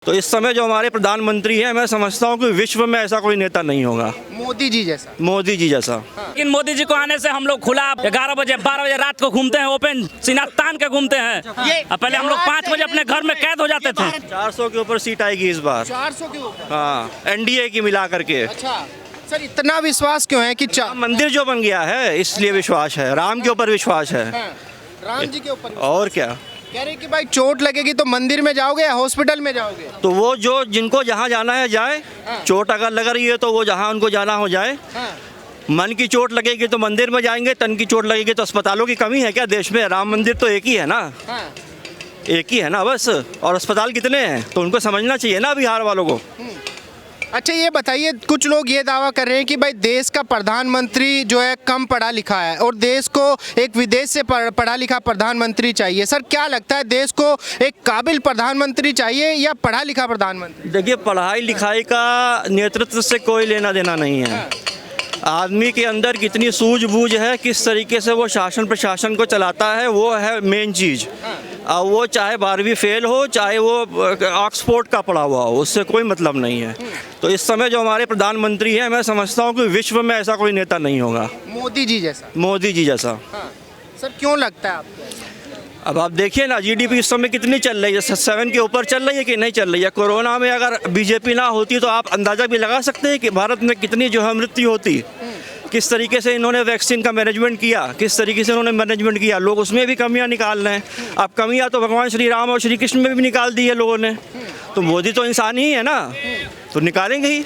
तो इस समय जो हमारे प्रधानमंत्री हैं, मैं समझता हूँ कि विश्व में ऐसा कोई नेता नहीं होगा मोदी जी जैसा। मोदी जी जैसा। लेकिन मोदी जी को आने से हम लोग खुला 11 बजे 12 बजे रात को घूमते हैं, ओपन सीना तान के घूमते हैं। पहले हम लोग 5 बजे अपने घर में कैद हो जाते थे। 400 के ऊपर सीट आएगी इस बार। 400 के ऊपर। हाँ, एनडीए की मिला करके। अच्छा सर, इतना विश्वास क्यों है कि मंदिर जो बन गया है इसलिए विश्वास है, राम के ऊपर विश्वास है। राम जी के ऊपर और क्या। कह रहे कि भाई चोट लगेगी तो मंदिर में जाओगे या हॉस्पिटल में जाओगे? तो वो जो जिनको जहाँ जाना है जाए, चोट अगर लग रही है तो वो जहाँ उनको जाना हो जाए। मन की चोट लगेगी तो मंदिर में जाएंगे, तन की चोट लगेगी तो अस्पतालों की कमी है क्या देश में? राम मंदिर तो एक ही है ना, एक ही है ना बस। और अस्पताल कितने हैं तो उनको समझना चाहिए ना बिहार वालों को। अच्छा ये बताइए, कुछ लोग ये दावा कर रहे हैं कि भाई देश का प्रधानमंत्री जो है कम पढ़ा लिखा है और देश को एक विदेश से पढ़ा लिखा प्रधानमंत्री चाहिए। सर क्या लगता है, देश को एक काबिल प्रधानमंत्री चाहिए या पढ़ा लिखा प्रधानमंत्री? देखिए, पढ़ाई लिखाई का नेतृत्व से कोई लेना देना नहीं है। आदमी के अंदर कितनी सूझबूझ है, किस तरीके से वो शासन प्रशासन को चलाता है, वो है मेन चीज़। अब वो चाहे 12वीं फेल हो, चाहे वो ऑक्सफोर्ड का पढ़ा हुआ हो, उससे कोई मतलब नहीं है। तो इस समय जो हमारे प्रधानमंत्री हैं, मैं समझता हूँ कि विश्व में ऐसा कोई नेता नहीं होगा मोदी जी जैसा। मोदी जी जैसा। सर क्यों लगता है आपको? अब आप देखिए ना, जीडीपी इस समय कितनी चल रही है, 7 के ऊपर चल रही है कि नहीं चल रही है। कोरोना में अगर बीजेपी ना होती तो आप अंदाज़ा भी लगा सकते हैं कि भारत में कितनी जो है मृत्यु होती। किस तरीके से इन्होंने वैक्सीन का मैनेजमेंट किया, किस तरीके से इन्होंने मैनेजमेंट किया। लोग उसमें भी कमियां निकाल रहे हैं। अब कमियां तो भगवान श्री राम और श्री कृष्ण में भी निकाल दी है लोगों ने। तो मोदी तो इंसान ही है ना, तो निकालेंगे ही।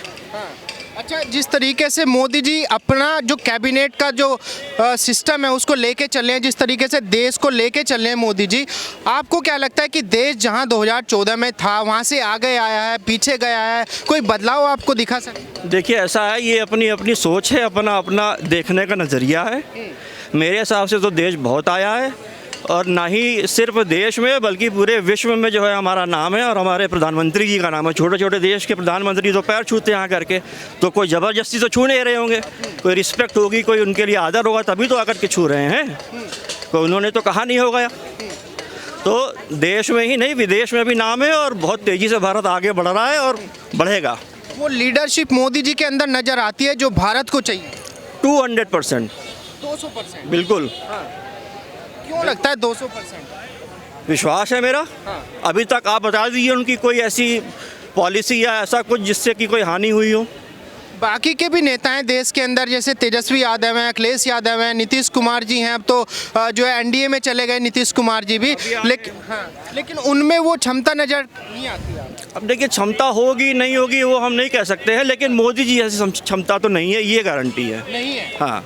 अच्छा, जिस तरीके से मोदी जी अपना जो कैबिनेट का जो सिस्टम है उसको लेके चले हैं, जिस तरीके से देश को लेके चले हैं मोदी जी, आपको क्या लगता है कि देश जहां 2014 में था वहां से आगे आया है, पीछे गया है, कोई बदलाव आपको दिखा सकते? देखिए, ऐसा है, ये अपनी अपनी सोच है, अपना अपना देखने का नज़रिया है। मेरे हिसाब से तो देश बहुत आया है, और ना ही सिर्फ देश में बल्कि पूरे विश्व में जो है हमारा नाम है और हमारे प्रधानमंत्री जी का नाम है। छोटे छोटे देश के प्रधानमंत्री तो पैर छूते हैं आकर के, तो कोई ज़बरदस्ती तो छू नहीं रहे होंगे। कोई रिस्पेक्ट होगी, कोई उनके लिए आदर होगा, तभी तो आकर के छू रहे हैं। कोई उन्होंने तो कहा नहीं होगा। तो देश में ही नहीं, विदेश में भी नाम है और बहुत तेज़ी से भारत आगे बढ़ रहा है और बढ़ेगा। वो लीडरशिप मोदी जी के अंदर नजर आती है जो भारत को चाहिए। 200%। 200%? बिल्कुल। क्यों लगता है 200%? विश्वास है मेरा। अभी तक आप बता दीजिए उनकी कोई ऐसी पॉलिसी या ऐसा कुछ जिससे कि कोई हानि हुई हो। बाकी के भी नेता हैं देश के अंदर, जैसे तेजस्वी यादव हैं, अखिलेश यादव हैं, नीतीश कुमार जी हैं। अब तो जो है एनडीए में चले गए नीतीश कुमार जी भी, लेकिन उनमें वो क्षमता नजर नहीं आती है। अब देखिए, क्षमता होगी नहीं होगी वो हम नहीं कह सकते हैं, लेकिन मोदी जी ऐसी क्षमता तो नहीं है, ये गारंटी है। नहीं है। हाँ।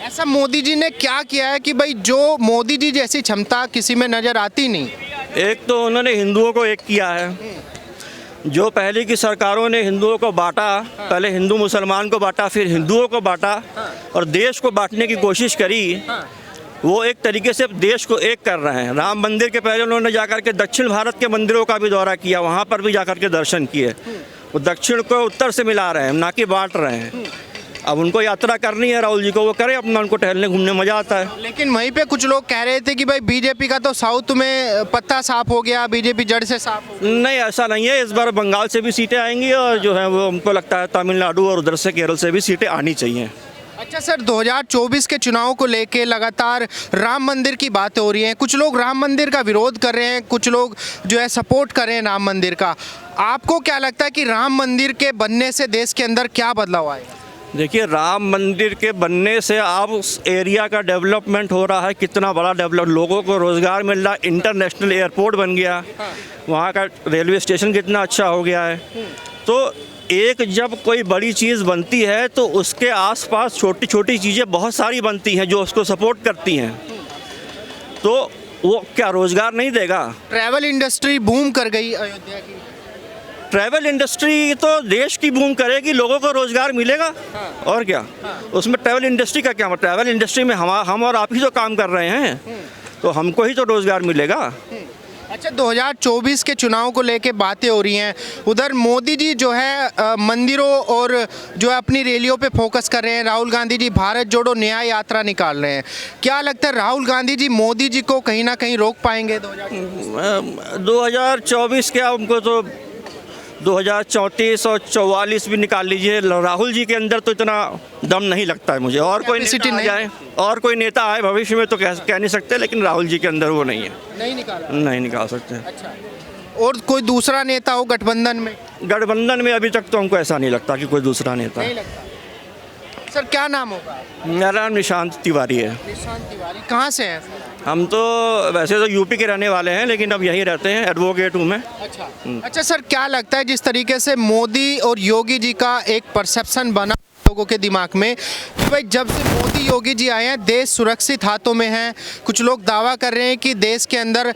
ऐसा मोदी जी ने क्या किया है कि भाई जो मोदी जी जैसी क्षमता किसी में नजर आती नहीं? एक तो उन्होंने हिंदुओं को एक किया है। जो पहले की सरकारों ने हिंदुओं को बांटा, पहले हिंदू मुसलमान को बांटा, फिर हिंदुओं को बांटा और देश को बांटने की कोशिश करी, वो एक तरीके से देश को एक कर रहे हैं। राम मंदिर के पहले उन्होंने जाकर के दक्षिण भारत के मंदिरों का भी दौरा किया, वहाँ पर भी जाकर के दर्शन किए। वो दक्षिण को उत्तर से मिला रहे हैं, ना कि बांट रहे हैं। अब उनको यात्रा करनी है राहुल जी को, वो करे अपना, उनको टहलने घूमने मजा आता है। लेकिन वहीं पे कुछ लोग कह रहे थे कि भाई बीजेपी का तो साउथ में पत्ता साफ हो गया, बीजेपी जड़ से साफ हो गया। नहीं, ऐसा नहीं है। इस बार बंगाल से भी सीटें आएंगी और जो है वो हमको लगता है तमिलनाडु और उधर से केरल से भी सीटें आनी चाहिए। अच्छा सर, 2024 के चुनाव को लेके लगातार राम मंदिर की बातें हो रही हैं। कुछ लोग राम मंदिर का विरोध कर रहे हैं, कुछ लोग जो है सपोर्ट कर रहे हैं राम मंदिर का। आपको क्या लगता है कि राम मंदिर के बनने से देश के अंदर क्या बदलाव आएगा? देखिए, राम मंदिर के बनने से आप उस एरिया का डेवलपमेंट हो रहा है, कितना बड़ा डेवलप, लोगों को रोज़गार मिल रहा है, इंटरनेशनल एयरपोर्ट बन गया, वहाँ का रेलवे स्टेशन कितना अच्छा हो गया है। तो एक जब कोई बड़ी चीज़ बनती है तो उसके आसपास छोटी छोटी चीज़ें बहुत सारी बनती हैं जो उसको सपोर्ट करती हैं। तो वो क्या रोज़गार नहीं देगा? ट्रैवल इंडस्ट्री बूम कर गई अयोध्या की। ट्रैवल इंडस्ट्री तो देश की बूम करेगी, लोगों को रोज़गार मिलेगा। और क्या। उसमें ट्रैवल इंडस्ट्री का क्या मतलब? ट्रैवल इंडस्ट्री में हम और आप ही तो काम कर रहे हैं, तो हमको ही तो रोज़गार मिलेगा। अच्छा, 2024 के चुनाव को लेके बातें हो रही हैं। उधर मोदी जी जो है मंदिरों और जो है अपनी रैलियों पे फोकस कर रहे हैं। राहुल गांधी जी भारत जोड़ो न्याय यात्रा निकाल रहे हैं। क्या लगता है राहुल गांधी जी मोदी जी को कहीं ना कहीं रोक पाएंगे 2024? 2024 क्या, उनको तो 2034 और 44 भी निकाल लीजिए, राहुल जी के अंदर तो इतना दम नहीं लगता है मुझे। और कोई Capacity नेता आ नहीं। जाए, और कोई नेता आए भविष्य में तो कह नहीं सकते, लेकिन राहुल जी के अंदर वो नहीं है, नहीं निकाला। नहीं निकाल सकते। अच्छा, और कोई दूसरा नेता हो गठबंधन में? गठबंधन में अभी तक तो हमको ऐसा नहीं लगता कि कोई दूसरा नेता नहीं है। लगता। सर क्या नाम होगा? मेरा नाम निशांत तिवारी है। निशांत तिवारी। कहाँ से हैं? हम तो वैसे तो यूपी के रहने वाले हैं, लेकिन अब यहीं रहते हैं, एडवोकेट हूँ मैं। अच्छा सर, क्या लगता है जिस तरीके से मोदी और योगी जी का एक परसेप्शन बना लोगों के दिमाग में कि भाई जब से मोदी योगी जी आए हैं देश सुरक्षित हाथों में है, कुछ लोग दावा कर रहे हैं कि देश के अंदर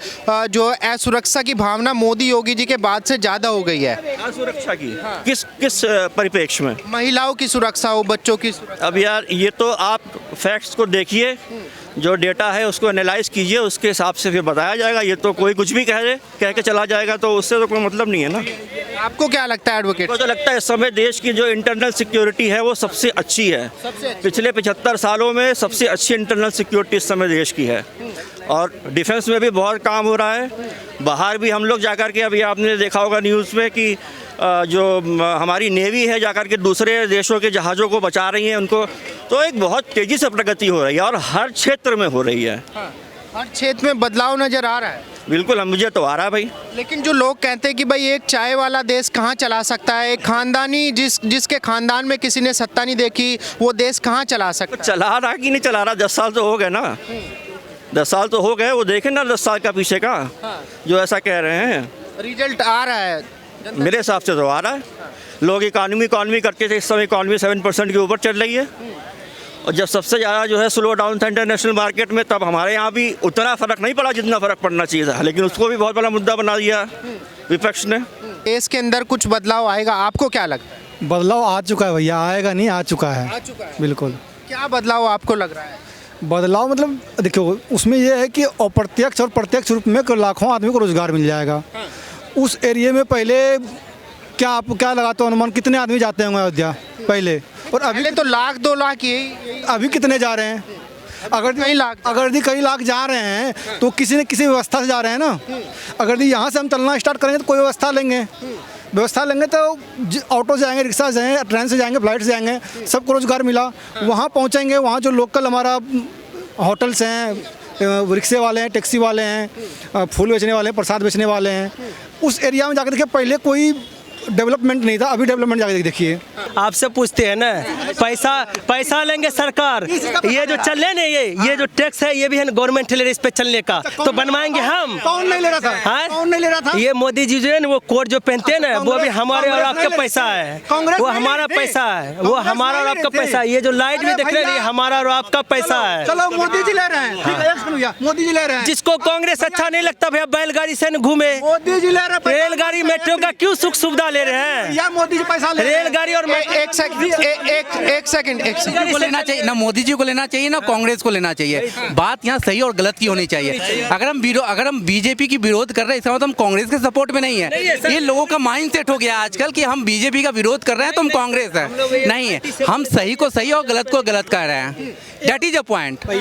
जो असुरक्षा की भावना मोदी योगी जी के बाद से ज़्यादा हो गई है। सुरक्षा की किस परिप्रेक्ष्य में? महिलाओं की सुरक्षा हो, बच्चों की सुरक्षा। अब यार ये तो आप फैक्ट्स को देखिए, जो डेटा है उसको एनालाइज कीजिए, उसके हिसाब से फिर बताया जाएगा। ये तो कोई कुछ भी कह के चला जाएगा तो उससे तो कोई मतलब नहीं है ना। आपको क्या लगता है एडवोकेट? मुझे तो लगता है इस समय देश की जो इंटरनल सिक्योरिटी है वो सबसे अच्छी है। पिछले 75 सालों में सबसे अच्छी इंटरनल सिक्योरिटी इस समय देश की है। और डिफेंस में भी बहुत काम हो रहा है। बाहर भी हम लोग जाकर के, अभी आपने देखा होगा न्यूज़ में कि जो हमारी नेवी है जाकर के दूसरे देशों के जहाज़ों को बचा रही है उनको, तो एक बहुत तेज़ी से प्रगति हो रही है और हर क्षेत्र में हो रही है। हर क्षेत्र में बदलाव नजर आ रहा है। बिल्कुल, हम मुझे तो आ रहा है भाई। लेकिन जो लोग कहते हैं कि भाई एक चाय वाला देश कहाँ चला सकता है, एक खानदानी जिसके खानदान में किसी ने सत्ता नहीं देखी वो देश कहाँ चला सकता है? चला रहा कि नहीं चला रहा, 10 साल तो हो गए ना। 10 साल तो हो गए, वो देखें ना 10 साल का पीछे का, जो ऐसा कह रहे हैं। रिजल्ट आ रहा है मेरे हिसाब से तो आ रहा है। लोग इकॉनमी करते थे, इस समय इकॉनमी 7% के ऊपर चल रही है। और जब सबसे ज़्यादा जो है स्लो डाउन था इंटरनेशनल मार्केट में, तब हमारे यहाँ भी उतना फ़र्क नहीं पड़ा जितना फ़र्क पड़ना चाहिए था, लेकिन उसको भी बहुत बड़ा मुद्दा बना दिया विपक्ष ने। देश के अंदर कुछ बदलाव आएगा, आपको क्या लगता है? बदलाव आ चुका है भैया, आएगा नहीं, आ चुका है। आ चुका है। बिल्कुल। क्या बदलाव आपको लग रहा है? बदलाव मतलब देखो, उसमें यह है कि अप्रत्यक्ष और प्रत्यक्ष रूप में लाखों आदमी को रोजगार मिल जाएगा। उस एरिया में पहले आपको क्या लगाते हो अनुमान, कितने आदमी जाते होंगे अयोध्या पहले? और अभी तो लाख 2 लाख यही अभी कितने जा रहे हैं? अगर कई लाख जा रहे हैं तो किसी न किसी व्यवस्था से जा रहे हैं ना। अगर यहाँ से हम चलना स्टार्ट करेंगे तो कोई व्यवस्था लेंगे तो ऑटो से जाएंगे, रिक्शा से जाएंगे, ट्रेन से जाएंगे, फ्लाइट से जाएंगे, सबको रोजगार मिला। वहाँ पहुँचेंगे, वहाँ जो लोकल हमारा होटल्स हैं, रिक्शे वाले हैं, टैक्सी वाले हैं, फूल बेचने वाले हैं, प्रसाद बेचने वाले हैं, उस एरिया में जाकर देखिए पहले कोई डेवलपमेंट नहीं था, अभी डेवलपमेंट जाकर देखिए। आपसे पूछते हैं ना, पैसा लेंगे सरकार, ये जो चल रहे ना ये जो टैक्स है ये भी है गवर्नमेंट ले रही इस पे चलने का, तो बनवाएंगे हम। कौन नहीं ले रहा था? हाँ? कौन नहीं ले रहा था? ये मोदी जी जो है ना वो कोट जो पहनते हैं ना, वो भी हमारे और आपका पैसा है, वो हमारा पैसा है, वो हमारा और आपका पैसा है। ये जो लाइट भी देख रहे हैं हमारा और आपका पैसा है। चलो मोदी जी ले रहे हैं, ठीक है, एक सेकंड भैया, मोदी जी ले रहे हैं। जिसको कांग्रेस अच्छा नहीं लगता भैया बैलगाड़ी से न घूमे, मोदी जी ले रहे हैं। रेलगाड़ी मेट्रो का क्यों सुख सुविधा ले रहे हैं? या मोदी जी पैसा ले रहे हैं। रेलगाड़ी और एक सेकंड को लेना चाहिए ना, मोदी जी को लेना चाहिए ना कांग्रेस को लेना चाहिए। बात यहाँ सही और गलत की होनी चाहिए। अगर हम बीजेपी की विरोध कर रहे हैं इसका मतलब हम कांग्रेस के सपोर्ट में नहीं है। ये लोगों का माइंड सेट हो गया आजकल कि हम बीजेपी का विरोध कर रहे हैं तो हम कांग्रेस है, नहीं है। हम सही को सही और गलत को गलत कह रहे हैं। That is a point.